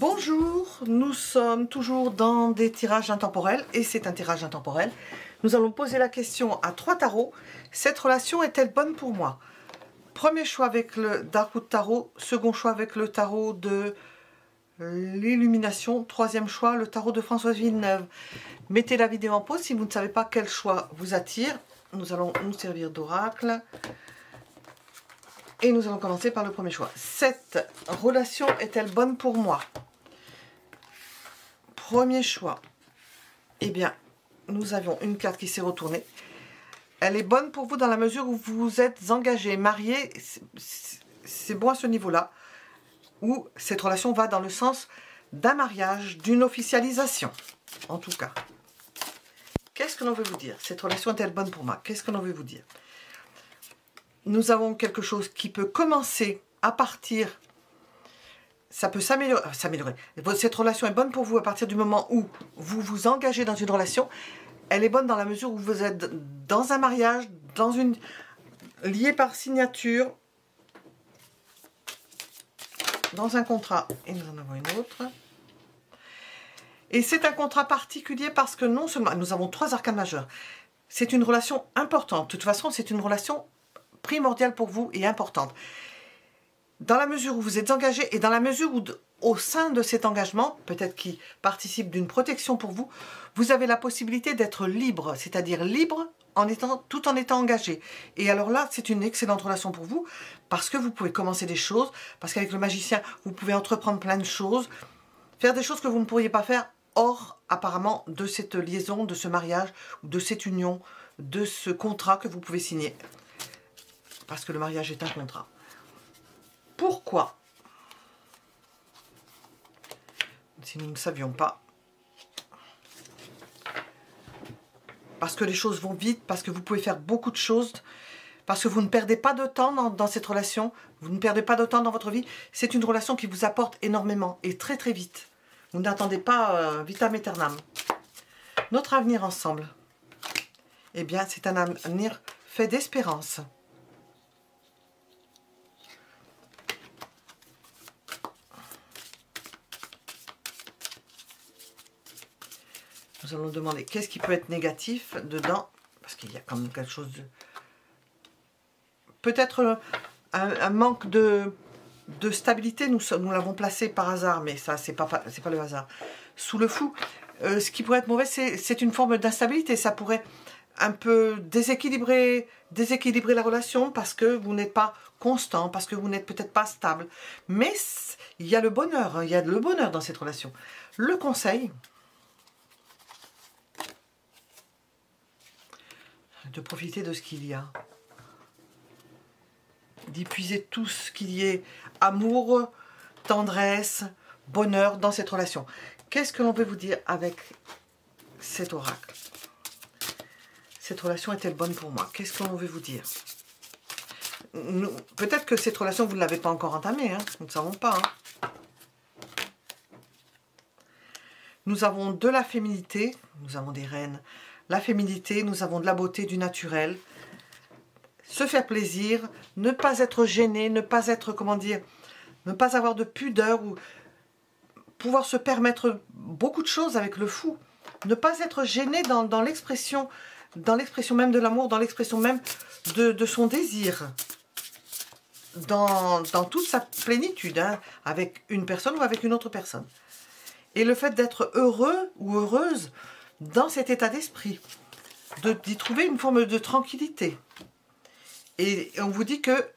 Bonjour, nous sommes toujours dans des tirages intemporels et c'est un tirage intemporel. Nous allons poser la question à 3 tarots. Cette relation est-elle bonne pour moi? Premier choix avec le Darkwood Tarot, second choix avec le tarot de l'illumination, troisième choix le tarot de Françoise Villeneuve. Mettez la vidéo en pause si vous ne savez pas quel choix vous attire. Nous allons nous servir d'oracle. Et nous allons commencer par le premier choix. Cette relation est-elle bonne pour moi? Premier choix. Eh bien, nous avons une carte qui s'est retournée. Elle est bonne pour vous dans la mesure où vous êtes engagé, marié. C'est bon à ce niveau-là. Où cette relation va dans le sens d'un mariage, d'une officialisation. En tout cas. Qu'est-ce que l'on veut vous dire? Cette relation est-elle bonne pour moi? Qu'est-ce que l'on veut vous dire? Nous avons quelque chose qui peut commencer à partir, ça peut s'améliorer. Cette relation est bonne pour vous à partir du moment où vous vous engagez dans une relation. Elle est bonne dans la mesure où vous êtes dans un mariage, lié par signature, dans un contrat. Et nous en avons une autre. Et c'est un contrat particulier parce que non seulement, nous avons 3 arcanes majeurs. C'est une relation importante. De toute façon, c'est une relation primordiale pour vous et importante. Dans la mesure où vous êtes engagé et dans la mesure où, au sein de cet engagement, peut-être qui participe d'une protection pour vous, vous avez la possibilité d'être libre, c'est-à-dire libre tout en étant engagé. Et alors là, c'est une excellente relation pour vous parce que vous pouvez commencer des choses, parce qu'avec le magicien, vous pouvez entreprendre plein de choses, faire des choses que vous ne pourriez pas faire hors, apparemment, de cette liaison, de ce mariage, de cette union, de ce contrat que vous pouvez signer. Parce que le mariage est un contrat. Pourquoi? Si nous ne savions pas. Parce que les choses vont vite, parce que vous pouvez faire beaucoup de choses, parce que vous ne perdez pas de temps dans cette relation, vous ne perdez pas de temps dans votre vie. C'est une relation qui vous apporte énormément et très très vite. Vous n'attendez pas vitam aeternam. Notre avenir ensemble, eh bien c'est un avenir fait d'espérance. Nous allons demander qu'est-ce qui peut être négatif dedans, parce qu'il y a quand même quelque chose de... Peut-être un manque de stabilité, nous l'avons placé par hasard, mais ça, c'est pas le hasard. Sous le fou, ce qui pourrait être mauvais, c'est une forme d'instabilité. Ça pourrait un peu déséquilibrer la relation, parce que vous n'êtes pas constant, parce que vous n'êtes peut-être pas stable. Mais il y a le bonheur, hein, il y a le bonheur dans cette relation. Le conseil... de profiter de ce qu'il y a, d'y puiser tout ce qu'il y ait, amour, tendresse, bonheur dans cette relation. Qu'est-ce que l'on veut vous dire avec cet oracle? Cette relation est-elle bonne pour moi? Qu'est-ce que l'on veut vous dire? Peut-être que cette relation, vous ne l'avez pas encore entamée, hein, nous ne savons pas. Hein. Nous avons de la féminité, nous avons des reines, la féminité, nous avons de la beauté, du naturel, se faire plaisir, ne pas être gêné, ne pas être, comment dire, ne pas avoir de pudeur, ou pouvoir se permettre beaucoup de choses avec le fou, ne pas être gêné dans l'expression même de l'amour, dans l'expression même de son désir, dans toute sa plénitude, hein, avec une personne ou avec une autre personne. Et le fait d'être heureux ou heureuse dans cet état d'esprit, d'y trouver une forme de tranquillité. Et on vous dit que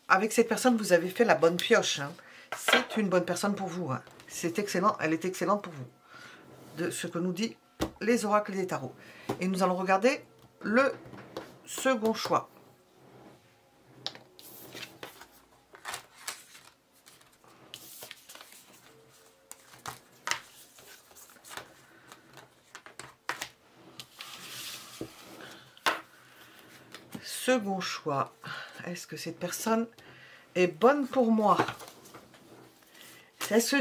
avec cette personne, vous avez fait la bonne pioche. Hein. C'est une bonne personne pour vous. Hein. C'est excellent, elle est excellente pour vous. De ce que nous dit les oracles des tarots. Et nous allons regarder le second choix. Second choix, est-ce que cette personne est bonne pour moi? Est-ce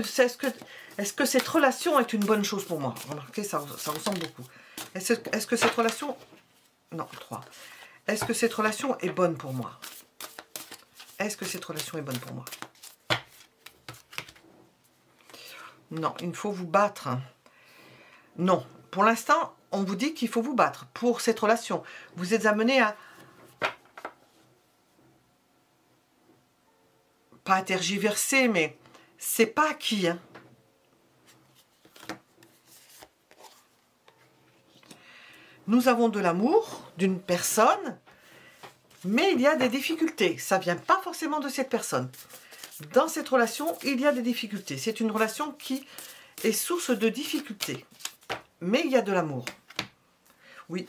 que cette relation est une bonne chose pour moi? Remarquez, ça ressemble beaucoup. Est-ce que cette relation... Non, 3. Est-ce que cette relation est bonne pour moi? Est-ce que cette relation est bonne pour moi? Non, il faut vous battre. Non, pour l'instant, on vous dit qu'il faut vous battre pour cette relation. Vous êtes amené à... pas à tergiverser, mais c'est pas acquis. Hein. Nous avons de l'amour d'une personne, mais il y a des difficultés. Ça ne vient pas forcément de cette personne. Dans cette relation, il y a des difficultés. C'est une relation qui est source de difficultés. Mais il y a de l'amour. Oui.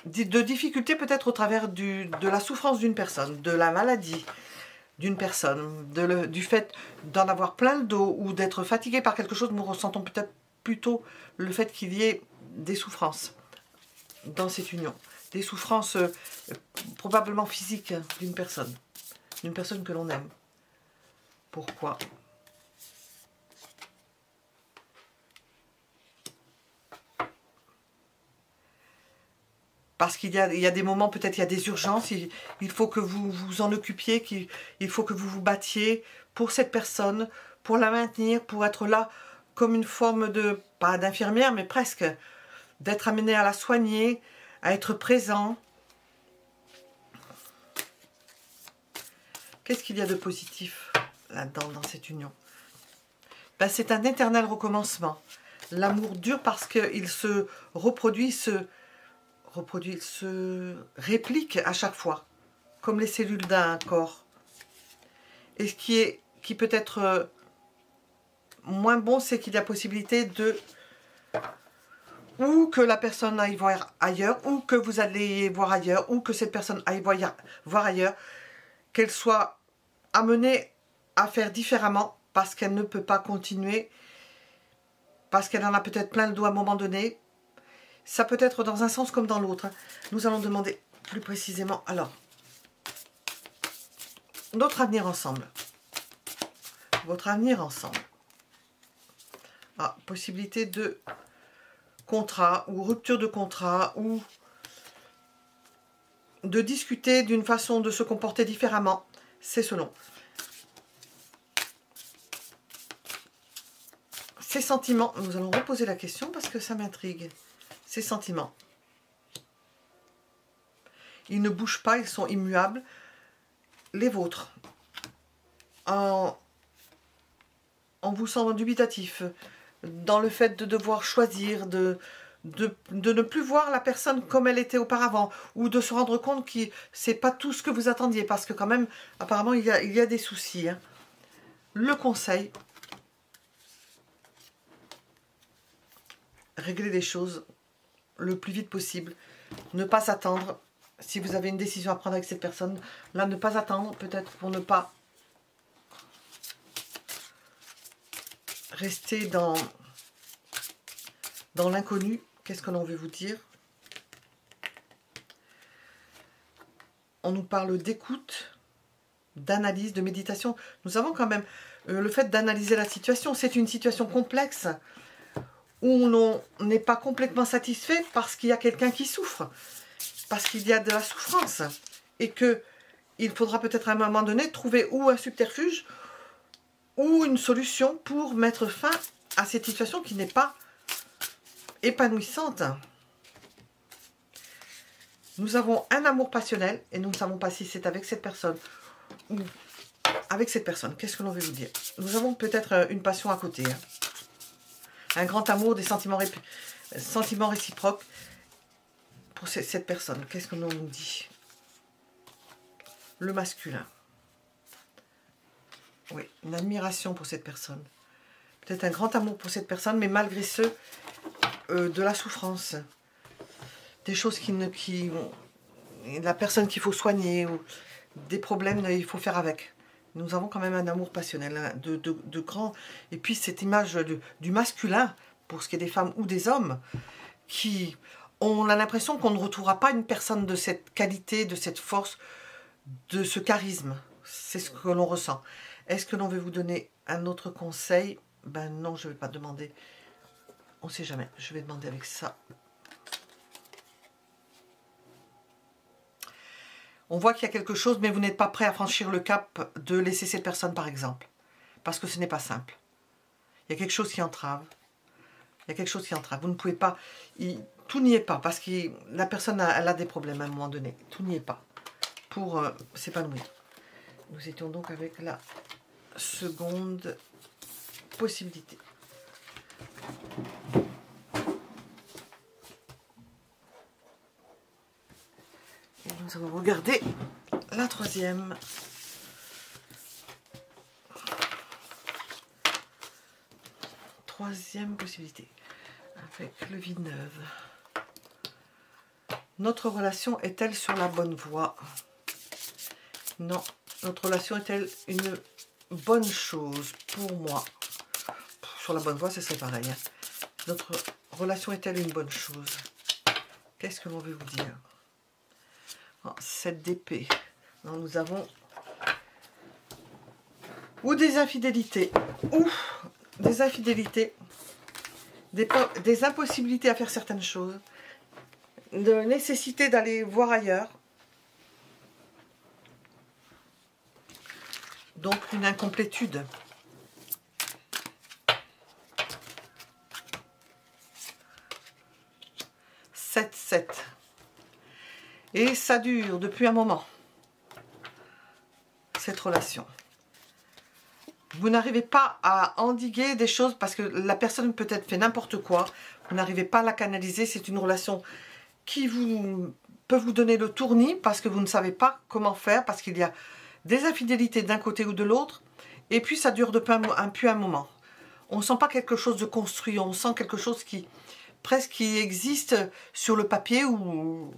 De difficultés peut-être au travers de la souffrance d'une personne, de la maladie d'une personne, du fait d'en avoir plein le dos ou d'être fatigué par quelque chose. Nous ressentons peut-être plutôt le fait qu'il y ait des souffrances dans cette union. Des souffrances probablement physiques d'une personne que l'on aime. Pourquoi ? Parce qu'il y a des moments, peut-être il y a des urgences, il faut que vous vous en occupiez, il faut que vous vous battiez pour cette personne, pour la maintenir, pour être là comme une forme de, pas d'infirmière, mais presque, d'être amené à la soigner, à être présent. Qu'est-ce qu'il y a de positif là-dedans, dans cette union? Ben, c'est un éternel recommencement. L'amour dure parce qu'il se reproduit, se réplique à chaque fois, comme les cellules d'un corps. Et ce qui peut être moins bon, c'est qu'il y a possibilité de... ou que la personne aille voir ailleurs, ou que vous allez voir ailleurs, ou que cette personne aille voir ailleurs, qu'elle soit amenée à faire différemment, parce qu'elle ne peut pas continuer, parce qu'elle en a peut-être plein le dos à un moment donné. Ça peut être dans un sens comme dans l'autre. Nous allons demander plus précisément. Alors, notre avenir ensemble. Votre avenir ensemble. Ah, possibilité de contrat ou rupture de contrat ou de discuter d'une façon de se comporter différemment. C'est selon. Ces sentiments, nous allons reposer la question parce que ça m'intrigue. Ces sentiments. Ils ne bougent pas, ils sont immuables. Les vôtres. En vous sentant dubitatif, dans le fait de devoir choisir, de ne plus voir la personne comme elle était auparavant, ou de se rendre compte que c'est pas tout ce que vous attendiez, parce que quand même, apparemment, il y a des soucis. Hein. Le conseil, régler les choses le plus vite possible, ne pas attendre, si vous avez une décision à prendre avec cette personne, là, ne pas attendre, peut-être pour ne pas rester dans l'inconnu. Qu'est-ce que l'on veut vous dire? On nous parle d'écoute, d'analyse, de méditation. Nous avons quand même le fait d'analyser la situation. C'est une situation complexe où l'on n'est pas complètement satisfait parce qu'il y a quelqu'un qui souffre, parce qu'il y a de la souffrance et qu'il faudra peut-être à un moment donné trouver ou un subterfuge ou une solution pour mettre fin à cette situation qui n'est pas épanouissante. Nous avons un amour passionnel et nous ne savons pas si c'est avec cette personne ou avec cette personne. Qu'est-ce que l'on veut vous dire? Nous avons peut-être une passion à côté. Hein. Un grand amour, des sentiments réciproques pour cette personne. Qu'est-ce que l'on nous dit? Le masculin. Oui, une admiration pour cette personne. Peut-être un grand amour pour cette personne, mais malgré ce, de la souffrance. Des choses la personne qu'il faut soigner, ou des problèmes il faut faire avec. Nous avons quand même un amour passionnel, hein, de grand. Et puis cette image du masculin, pour ce qui est des femmes ou des hommes, qui on a l'impression qu'on ne retrouvera pas une personne de cette qualité, de cette force, de ce charisme. C'est ce que l'on ressent. Est-ce que l'on veut vous donner un autre conseil? Ben non, je ne vais pas demander. On ne sait jamais. Je vais demander avec ça. On voit qu'il y a quelque chose, mais vous n'êtes pas prêt à franchir le cap de laisser cette personne, par exemple. Parce que ce n'est pas simple. Il y a quelque chose qui entrave. Il y a quelque chose qui entrave. Vous ne pouvez pas... tout n'y est pas, parce que la personne, elle a des problèmes à un moment donné. Tout n'y est pas pour s'épanouir. Nous étions donc avec la seconde possibilité. Et nous allons regarder la troisième. Troisième possibilité. Avec le vide-neuve. Notre relation est-elle sur la bonne voie? Non. Notre relation est-elle une bonne chose pour moi? Sur la bonne voie, ce serait pareil. Hein. Notre relation est-elle une bonne chose? Qu'est-ce que l'on veut vous dire? Oh, 7 d'épée. Nous avons ou des infidélités, ou des infidélités, des impossibilités à faire certaines choses, de nécessité d'aller voir ailleurs. Donc une incomplétude. Et ça dure depuis un moment, cette relation. Vous n'arrivez pas à endiguer des choses parce que la personne peut-être fait n'importe quoi. Vous n'arrivez pas à la canaliser. C'est une relation qui peut vous donner le tournis parce que vous ne savez pas comment faire, parce qu'il y a des infidélités d'un côté ou de l'autre. Et puis ça dure depuis un moment. On ne sent pas quelque chose de construit. On sent quelque chose qui presque qui existe sur le papier ou...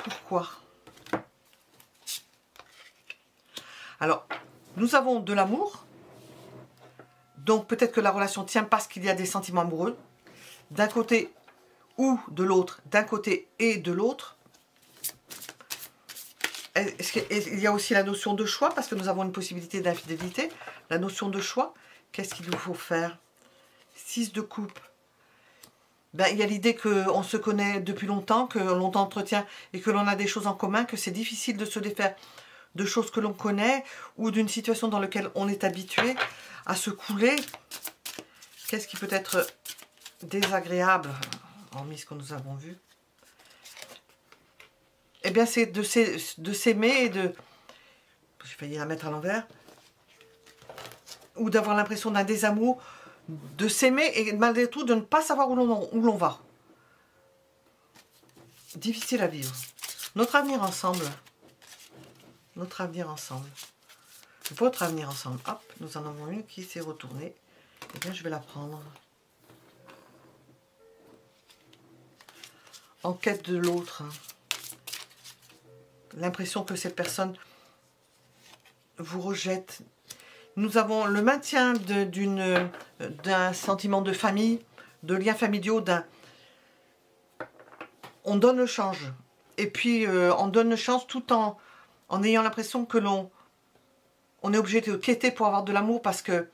Pourquoi? Alors, nous avons de l'amour. Donc peut-être que la relation tient parce qu'il y a des sentiments amoureux. D'un côté ou de l'autre. D'un côté et de l'autre. Il y a aussi la notion de choix, parce que nous avons une possibilité d'infidélité. La notion de choix. Qu'est-ce qu'il nous faut faire? 6 de coupe. Ben, il y a l'idée qu'on se connaît depuis longtemps, que l'on entretient et que l'on a des choses en commun, que c'est difficile de se défaire de choses que l'on connaît ou d'une situation dans laquelle on est habitué à se couler. Qu'est-ce qui peut être désagréable, hormis ce que nous avons vu? Eh bien, c'est de s'aimer et de... J'ai failli la mettre à l'envers. Ou d'avoir l'impression d'un désamour, de s'aimer et malgré tout de ne pas savoir où l'on va. Difficile à vivre. Notre avenir ensemble. Notre avenir ensemble. Votre avenir ensemble. Hop, nous en avons une qui s'est retournée. Eh bien, je vais la prendre. En quête de l'autre. L'impression que cette personne vous rejette. Nous avons le maintien d'un sentiment de famille, de liens familiaux, on donne le change. Et puis, on donne le change tout en ayant l'impression que on est obligé de quitter pour avoir de l'amour parce que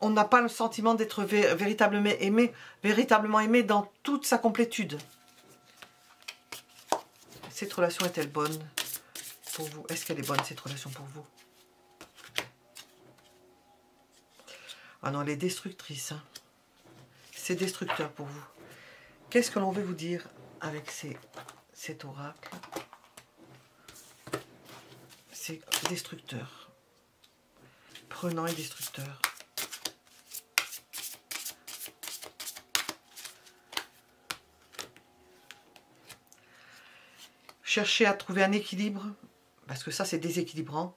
on n'a pas le sentiment d'être véritablement aimé dans toute sa complétude. Cette relation est-elle bonne pour vous? Est-ce qu'elle est bonne, cette relation, pour vous? Ah non, elle est destructrice. Hein. C'est destructeur pour vous. Qu'est-ce que l'on veut vous dire avec cet oracle? C'est destructeur. Prenant et destructeur. Cherchez à trouver un équilibre, parce que ça c'est déséquilibrant.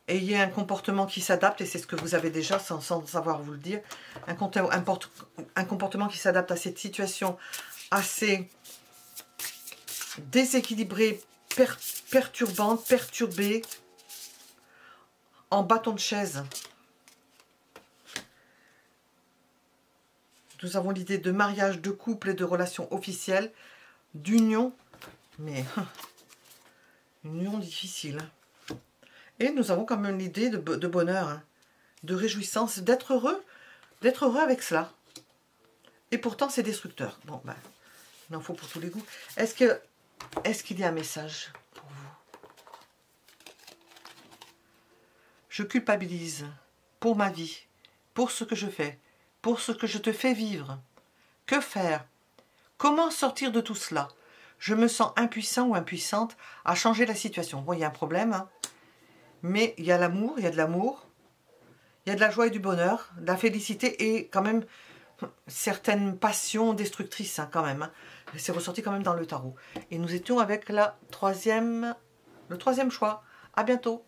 Ayez un comportement qui s'adapte, et c'est ce que vous avez déjà sans savoir vous le dire. Un comportement qui s'adapte à cette situation assez déséquilibrée, perturbante, perturbée, en bâton de chaise. Nous avons l'idée de mariage, de couple et de relations officielles, d'union, mais une union difficile. Et nous avons quand même l'idée de bonheur, hein, de réjouissance, d'être heureux avec cela. Et pourtant, c'est destructeur. Bon, ben, il en faut pour tous les goûts. Est-ce qu'il y a un message pour vous? Je culpabilise pour ma vie, pour ce que je fais, pour ce que je te fais vivre. Que faire? Comment sortir de tout cela? Je me sens impuissant ou impuissante à changer la situation. Bon, il y a un problème, hein, mais il y a l'amour, il y a de l'amour, il y a de la joie et du bonheur, de la félicité et quand même certaines passions destructrices, hein, quand même. Hein. C'est ressorti quand même dans le tarot. Et nous étions avec le troisième choix. À bientôt.